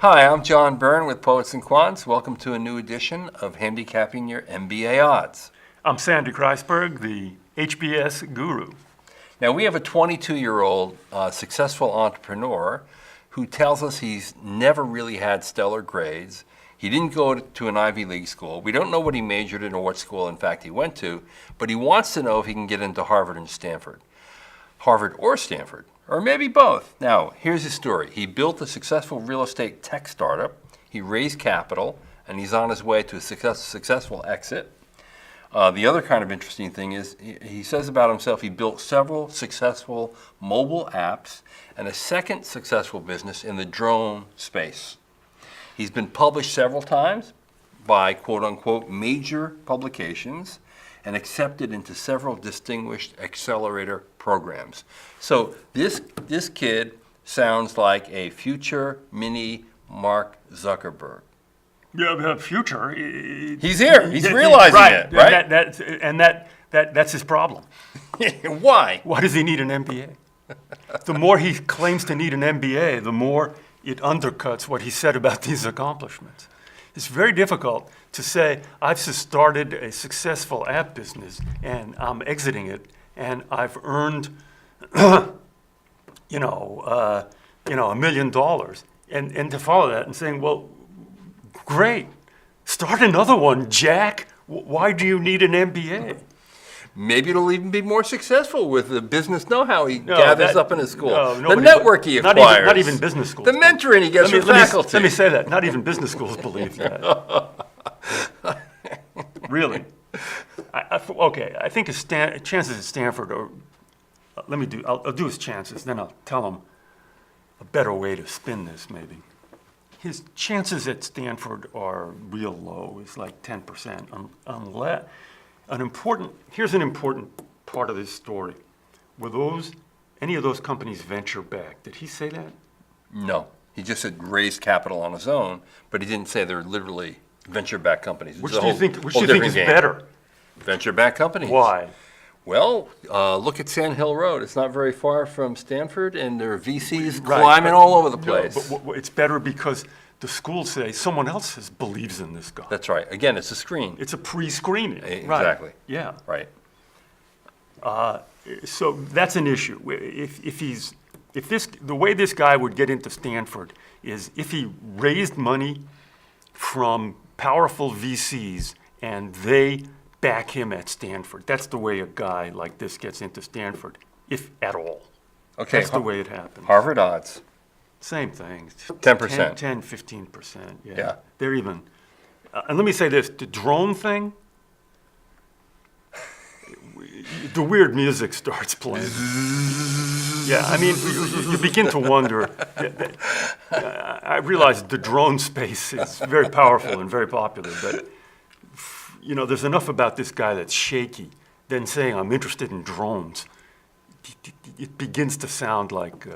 Hi, I'm John Byrne with Poets and Quants. Welcome to a new edition of Handicapping Your MBA Odds. I'm Sandy Kreisberg, the HBSGuru. Now, we have a 22-year-old successful entrepreneur who tells us he's never really had stellar grades. He didn't go to an Ivy League school. We don't know what he majored in or what school, in fact, he went to, but he wants to know if he can get into Harvard and Stanford. Harvard or Stanford, or maybe both. Now, here's his story. He built a successful real estate tech startup. He raised capital, and he's on his way to a successful exit. The other kind of interesting thing is he says about himself he built several successful mobile apps and a second successful business in the drone space. He's been published several times by quote-unquote major publications and accepted into several distinguished accelerator programs. So this kid sounds like a future mini Mark Zuckerberg. Yeah, future. He's here. He's realizing it, right? That's his problem. Why? Why does he need an MBA? The more he claims to need an MBA, the more it undercuts what he said about these accomplishments. It's very difficult to say, I've started a successful app business and I'm exiting it and I've earned, $1 million. And to follow that and saying, well, great, start another one, Jack. Why do you need an MBA? Maybe it'll even be more successful with the business know-how he gathers up in his school. The network he acquires. Not even business schools. The mentoring he gets from faculty. Let me say that. Not even business schools believe that. Really. I think his chances at Stanford are, I'll do his chances, then I'll tell him a better way to spin this maybe. His chances at Stanford are real low. It's like 10%. Unless, here's an important part of this story. Were any of those companies venture backed? Did he say that? No. He just said raised capital on his own, but he didn't say they're literally venture-backed companies. Which do you think is better? Venture-backed companies. Why? Well, look at Sand Hill Road. It's not very far from Stanford, and there are VCs climbing all over the place. No, but it's better because the schools say someone else believes in this guy. That's right. Again, it's a screen. It's a pre-screening. Exactly. Right. Yeah. Right. So that's an issue. The way this guy would get into Stanford is if he raised money from powerful VCs and they back him at Stanford. That's the way a guy like this gets into Stanford, if at all. Okay. That's the way it happens. Harvard odds. Same thing. 10%. 10, 15%. Yeah. They're even. And let me say this, the drone thing, the weird music starts playing. Yeah, I mean, you begin to wonder. I realize the drone space is very powerful and very popular, but there's enough about this guy that's shaky. Then saying I'm interested in drones, it begins to sound like,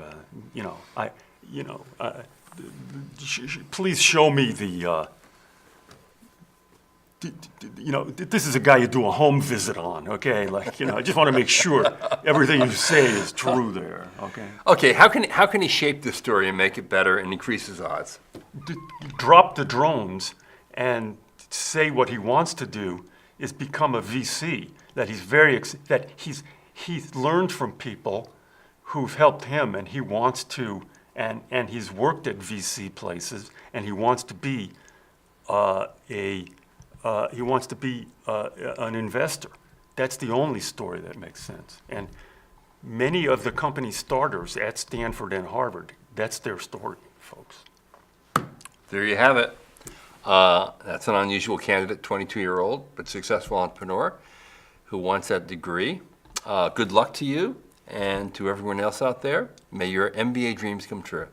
please show me this is a guy you do a home visit on, okay? Like, I just want to make sure everything you say is true there, okay? Okay, how can he shape this story and make it better and increase his odds? Drop the drones and say what he wants to do is become a VC, that he's learned from people who've helped him and he wants to, and he's worked at VC places and he wants to be an investor. That's the only story that makes sense. And many of the company starters at Stanford and Harvard, that's their story, folks. There you have it. That's an unusual candidate, 22-year-old, but successful entrepreneur who wants that degree. Good luck to you and to everyone else out there. May your MBA dreams come true.